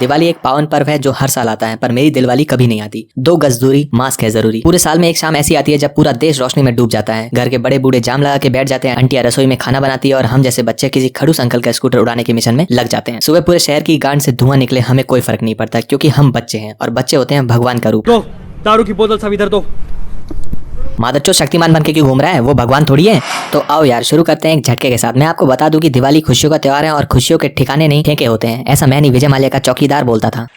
दिवाली एक पावन पर्व है जो हर साल आता है, पर मेरी दिलवाली कभी नहीं आती। 2 गज दूरी, मास्क है जरूरी। पूरे साल में एक शाम ऐसी आती है जब पूरा देश रोशनी में डूब जाता है। घर के बड़े बूढ़े जाम लगा के बैठ जाते हैं, आंटियां रसोई में खाना बनाती है और हम जैसे बच्चे किसी खड़ूस अंकल का स्कूटर उड़ाने के मिशन में लग जाते हैं। सुबह पूरे शहर की गांड से धुआं निकले, हमें कोई फर्क नहीं पड़ता, क्योंकि हम बच्चे हैं और बच्चे होते हैं भगवान का रूप। दारू की बोतल सब इधर दो। मादरचोद शक्तिमान बन के क्यों घूम रहा है, वो भगवान थोड़ी है। तो आओ यार शुरू करते हैं एक झटके के साथ। मैं आपको बता दूं कि दिवाली खुशियों का त्योहार है और खुशियों के ठिकाने नहीं ठेके होते हैं। ऐसा मैं नहीं, विजय माल्या का चौकीदार बोलता था।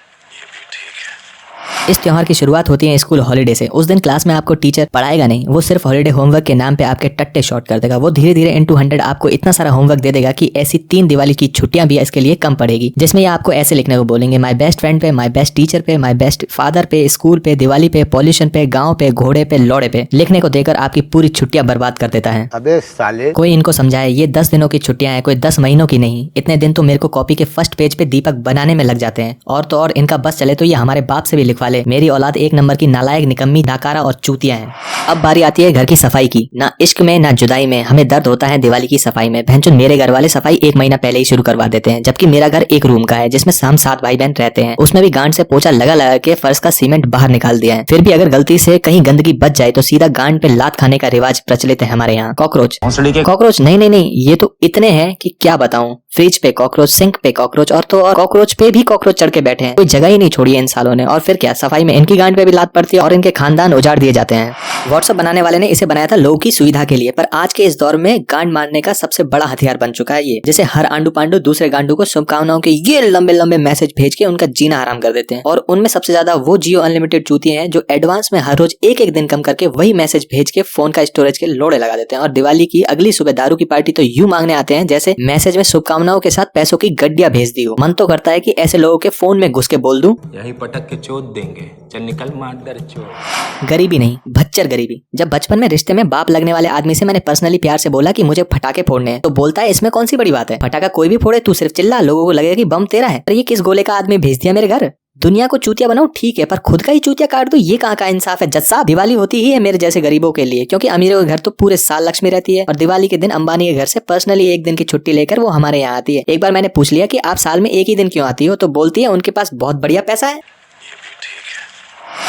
इस त्योहार की शुरुआत होती है स्कूल हॉलीडे से। उस दिन क्लास में आपको टीचर पढ़ाएगा नहीं, वो सिर्फ हॉलीडे होमवर्क के नाम पे आपके टट्टे शॉर्ट कर देगा। वो धीरे धीरे into 100 आपको इतना सारा होमवर्क दे देगा कि ऐसी 3 दिवाली की छुट्टियां भी इसके लिए कम पड़ेगी, जिसमें ये आपको ऐसे लिखने को बोलेंगे, माय बेस्ट फ्रेंड पे, माय बेस्ट टीचर पे, माय बेस्ट फादर पे, स्कूल पे, दिवाली पे, पॉल्यूशन पे, गाँव पे, घोड़े पे, लौड़े पे। लिखने को देकर आपकी पूरी छुट्टियां बर्बाद कर देता है। अबे साले, कोई इनको समझाए, ये 10 दिनों की छुट्टियां हैं, कोई 10 महीनों की नहीं। इतने दिन तो मेरे को कॉपी के फर्स्ट पेज पे दीपक बनाने में लग जाते हैं। और तो और इनका बस चले तो ये हमारे बाप से भी लिखवा ले। मेरी औलाद एक नंबर की नालायक, निकम्मी, नाकारा और चूतिया है। अब बारी आती है घर की सफाई की। ना इश्क में ना जुदाई में हमें दर्द होता है दिवाली की सफाई में। भैंचोद मेरे घर वाले सफाई 1 महीना पहले ही शुरू करवा देते हैं, जबकि मेरा घर 1 रूम का है जिसमें हम 7 भाई बहन रहते हैं। उसमें भी गांड से पोछा लगा लगा के फर्श का सीमेंट बाहर निकाल दिया है। फिर भी अगर गलती से कहीं गंदगी बच जाए तो सीधा गांड पे लात खाने का रिवाज प्रचलित है हमारे यहाँ। कॉकरोच नहीं, ये तो इतने हैं कि क्या बताऊं। फ्रिज पे कॉकरोच, सिंक पे कॉकरोच, और तो और कॉकरोच पे भी कॉकरोच चढ़ के बैठे हैं। कोई जगह ही नहीं छोड़ी है इन सालों ने। और फिर क्या, सफाई में इनकी गांड पे भी लात पड़ती है और इनके खानदान उजाड़ दिए जाते हैं। व्हाट्सएप बनाने वाले ने इसे बनाया था लोगों की सुविधा के लिए, पर आज के इस दौर में गांड मारने का सबसे बड़ा हथियार बन चुका है ये। जैसे हर आंडू पांडू दूसरे गांडू को शुभकामनाओं के ये लंबे लंबे मैसेज भेज के उनका जीना हराम कर देते हैं। और उनमें सबसे ज्यादा वो जियो अनलिमिटेड चूतिए हैं जो एडवांस में हर रोज एक दिन कम करके वही मैसेज भेज के फोन का स्टोरेज के लोड़े लगा देते हैं। और दिवाली की अगली सुबह दारू की पार्टी तो यूं मांगने आते हैं जैसे मैसेज में शुभकामनाओं के साथ पैसों की गड्डियां भेज दी हो। मन तो करता है कि ऐसे लोगों के फोन में घुस के बोल दूं, यही पटक के चोट देंगे, चल निकल मादर चोट। गरीबी नहीं, भच्चर गरीबी। जब बचपन में रिश्ते में बाप लगने वाले आदमी से मैंने पर्सनली प्यार से बोला कि मुझे फटाके फोड़ने हैं, तो बोलता है इसमें कौन सी बड़ी बात है, फटाका कोई भी फोड़े, तू सिर्फ चिल्ला, लोगों को लगेगा कि बम तेरा है। पर ये किस गोले का आदमी भेज दिया मेरे घर। दुनिया को चूतिया बनाओ ठीक है, पर खुद का ही चूतिया काट दो, ये कहाँ का इंसाफ है जज साहब। दिवाली होती ही है मेरे जैसे गरीबों के लिए, क्योंकि अमीरों के घर तो पूरे साल लक्ष्मी रहती है और दिवाली के दिन अंबानी के घर से पर्सनली 1 दिन की छुट्टी लेकर वो हमारे यहाँ आती है। एक बार मैंने पूछ लिया कि आप साल में 1 ही दिन क्यों आती हो, तो बोलती है उनके पास बहुत बढ़िया पैसा है।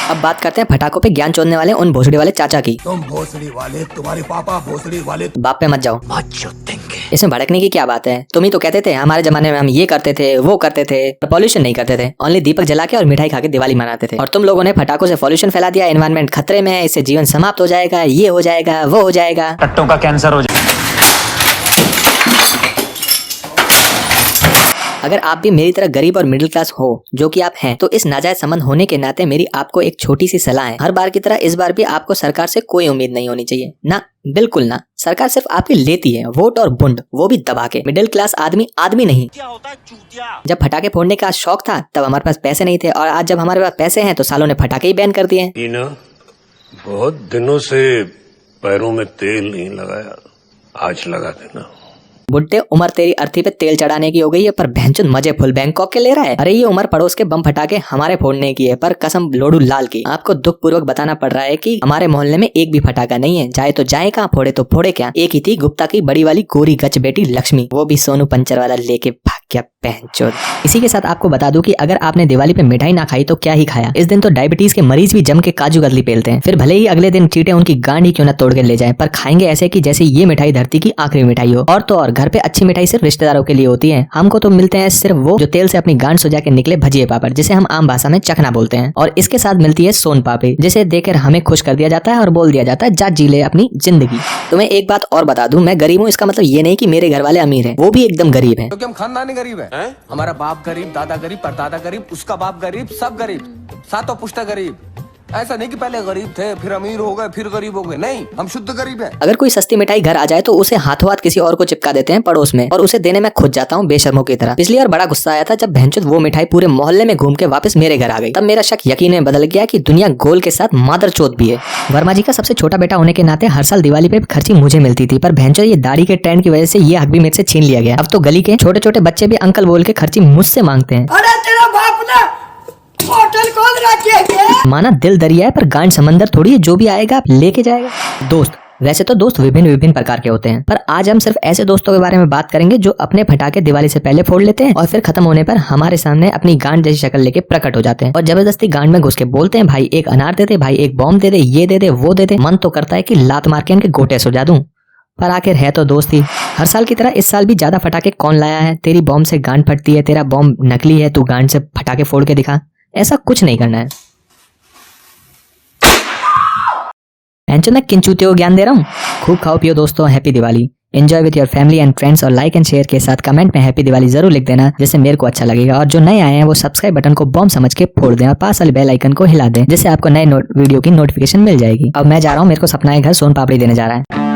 अब बात करते हैं फटाकों पे ज्ञान चोदने वाले उन भोसड़ी वाले चाचा की। तुम भोसड़ी वाले, तुम्हारे पापा भोसड़ी वाले। बाप पे मत जाओ, इसमें भड़कने की क्या बात है। तुम ही तो कहते थे हमारे जमाने में हम ये करते थे, वो करते थे, पर पॉल्यूशन नहीं करते थे। ओनली दीपक जला के और मिठाई खा के दिवाली मनाते थे। और तुम लोगों ने फटाकों से पॉल्यूशन फैला दिया, एनवायरनमेंट खतरे में है, इससे जीवन समाप्त हो जाएगा, ये हो जाएगा, वो हो जाएगा, टट्टों का कैंसर हो जाएगा। अगर आप भी मेरी तरह गरीब और मिडिल क्लास हो, जो कि आप हैं, तो इस नाजायज संबंध होने के नाते मेरी आपको एक छोटी सी सलाह है। हर बार की तरह इस बार भी आपको सरकार से कोई उम्मीद नहीं होनी चाहिए, ना, बिल्कुल ना। सरकार सिर्फ आपकी लेती है वोट और बुंड, वो भी दबा के। मिडिल क्लास आदमी आदमी नहीं। क्या होता है चूतिया। जब फटाके फोड़ने का शौक था तब हमारे पास पैसे नहीं थे, और आज जब हमारे पास पैसे हैं तो सालों ने फटाके ही बैन कर दिए। बहुत दिनों से पैरों में तेल नहीं लगाया, आज लगा देना। बुड्ढे, उम्र तेरी अर्थी पे तेल चढ़ाने की हो गई है, पर भैंचोद मजे फुल बैंकॉक के ले रहा है। अरे ये उम्र पड़ोस के बम फटाके हमारे फोड़ने की है, पर कसम लोडू लाल की। आपको दुख पूर्वक बताना पड़ रहा है कि हमारे मोहल्ले में एक भी फटाका नहीं है। जाए तो जाए कहाँ, फोड़े तो फोड़े क्या। एक ही थी गुप्ता की बड़ी वाली गोरी गच बेटी लक्ष्मी, वो भी सोनू पंचर वाला लेके भाग गया भैंचोद। इसी के साथ आपको बता दूं कि अगर आपने दिवाली पे मिठाई ना खाई तो क्या ही खाया। इस दिन तो डायबिटीज के मरीज भी जम के काजू कतली पेलते हैं। फिर भले ही अगले दिन चींटे उनकी गांड ही क्यों ना तोड़ के ले जाएं, पर खाएंगे ऐसे कि जैसे ये मिठाई धरती की आखिरी मिठाई हो। और तो और घर पे अच्छी मिठाई सिर्फ रिश्तेदारों के लिए होती है। हमको तो मिलते हैं सिर्फ वो जो तेल से अपनी गांड सुजा के निकले भजिए पापड़, जिसे हम आम भाषा में चखना बोलते हैं। और इसके साथ मिलती है सोन पापड़ी, जिसे देखकर हमें खुश कर दिया जाता है और बोल दिया जाता है जा जी ले अपनी जिंदगी। तुम्हें एक बात और बता दूं, मैं गरीब हूँ इसका मतलब ये नहीं कि मेरे घर वाले अमीर हैं, वो भी एकदम गरीब हैं। क्योंकि हम खानदानी गरीब है? हमारा बाप गरीब, दादा गरीब, परदादा गरीब, उसका बाप गरीब, सब गरीब, सातों पुश्ता गरीब। ऐसा नहीं कि पहले गरीब थे फिर अमीर हो गए फिर गरीब हो गए, नहीं, हम शुद्ध गरीब हैं। अगर कोई सस्ती मिठाई घर आ जाए तो उसे हाथों हाथ किसी और को चिपका देते हैं पड़ोस में, और उसे देने में खुद जाता हूँ बेशर्मों की तरह। पिछली बार बड़ा गुस्सा आया था जब भैंचोद वो मिठाई पूरे मोहल्ले में घूम के वापस मेरे घर आ गई। तब मेरा शक यकीन में बदल गया कि दुनिया गोल के साथ मादरचोद भी है। वर्मा जी का सबसे छोटा बेटा होने के नाते हर साल दिवाली पे खर्ची मुझे मिलती थी, पर भैंचोद ये दाढ़ी के ट्रेंड की वजह से ये हक भी मेरे से छीन लिया गया। अब तो गली के छोटे छोटे बच्चे भी अंकल बोल के खर्ची मुझसे मांगते हैं। अरे तेरा बाप ना होटल खोल रखी है। माना दिल दरिया है पर गांड समंदर थोड़ी है, जो भी आएगा लेके जाएगा। दोस्त, वैसे तो दोस्त विभिन्न विभिन्न प्रकार के होते हैं, पर आज हम सिर्फ ऐसे दोस्तों के बारे में बात करेंगे जो अपने फटाके दिवाली से पहले फोड़ लेते हैं और फिर खत्म होने पर हमारे सामने अपनी गांड जैसी शक्ल लेके प्रकट हो जाते हैं और जबरदस्ती गांड में घुस के बोलते हैं, भाई एक अनार दे दे, भाई एक बॉम्ब दे दे, ये दे दे, वो दे दे। मन तो करता है कि लात मार के इनके गोटे सो जा दूं, पर आखिर है तो दोस्त ही। हर साल की तरह इस साल भी ज्यादा फटाके कौन लाया है? तेरी बॉम्ब से गांड फटती है, तेरा बॉम्ब नकली है, तू गांड से फटाके फोड़ के दिखा। ऐसा कुछ नहीं करना है। मैं किन चूतियों को ज्ञान दे रहा हूँ। खूब खाओ पियो दोस्तों, happy Diwali. Enjoy with your family and friends और लाइक एंड शेयर के साथ कमेंट में हैप्पी दिवाली जरूर लिख देना, जिससे मेरे को अच्छा लगेगा। और जो नए आए हैं वो सब्सक्राइब बटन को बॉम्ब समझ के फोड़ दें और पास वाले बेल आइकन को हिला दें, जिससे आपको नए वीडियो की नोटिफिकेशन मिल जाएगी। अब मैं जा रहा हूँ, मेरे को सपना है घर सोन पापड़ी देने जा रहा है।